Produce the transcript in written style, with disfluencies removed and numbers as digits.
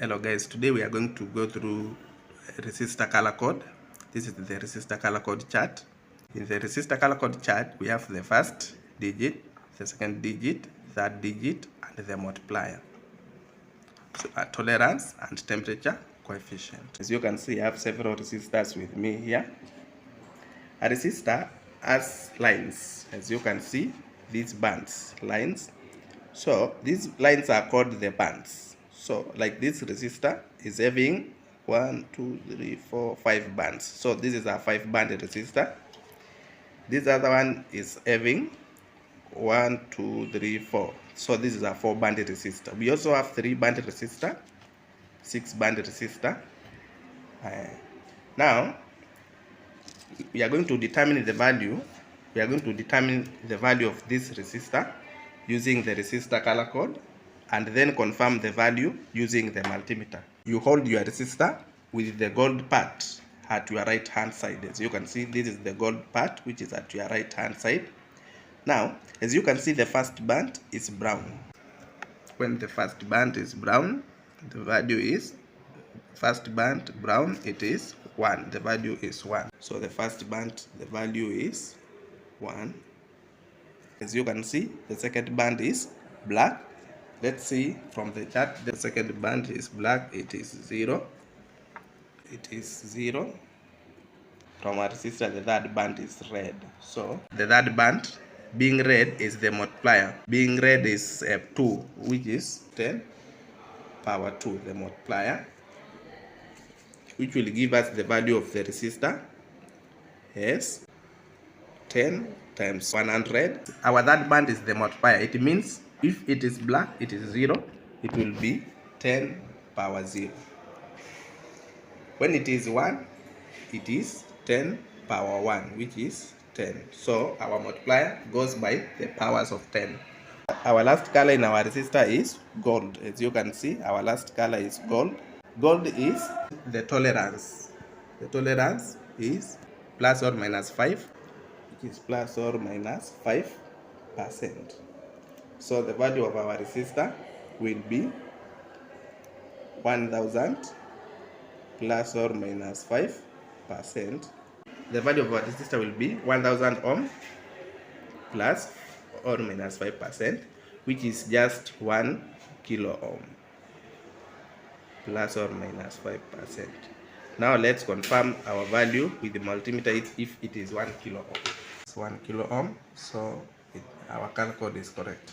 Hello guys, today we are going to go through resistor color code. This is the resistor color code chart. In the resistor color code chart, we have the first digit, the second digit, third digit, and the multiplier. So tolerance and temperature coefficient. As you can see, I have several resistors with me here. A resistor has lines. As you can see, these bands, lines. So these lines are called the bands. So like this resistor is having 1, 2, 3, 4, 5 bands. So this is a 5-band resistor. This other one is having 1, 2, 3, 4. So this is a 4-band resistor. We also have 3-band resistor, 6-band resistor. Now we are going to determine the value. We are going to determine the value of this resistor using the resistor color code, and then confirm the value using the multimeter. You hold your resistor with the gold part at your right hand side. As you can see, this is the gold part which is at your right hand side. Now, as you can see, the first band is brown. When the first band is brown, the value is first band brown, it is 1. The value is 1. So the first band, the value is 1. As you can see, the second band is black. Let's see from the chart, the second band is black, it is 0. It is 0. From our resistor, the third band is red. So the third band being red is the multiplier. Being red is 2, which is 10 power 2, the multiplier, which will give us the value of the resistor as 10 times 100. Our third band is the multiplier. It means if it is black, it is 0. It will be 10 power 0. When it is 1, it is 10 power 1, which is 10. So our multiplier goes by the powers of 10. Our last color in our resistor is gold. As you can see, our last color is gold. Gold is the tolerance. The tolerance is plus or minus 5, which is plus or minus 5%. So the value of our resistor will be 1000 plus or minus 5%. The value of our resistor will be 1000 ohm plus or minus 5%, which is just 1 kilo ohm plus or minus 5%. Now let's confirm our value with the multimeter if it is 1 kilo ohm. It's 1 kilo ohm, so our color code is correct.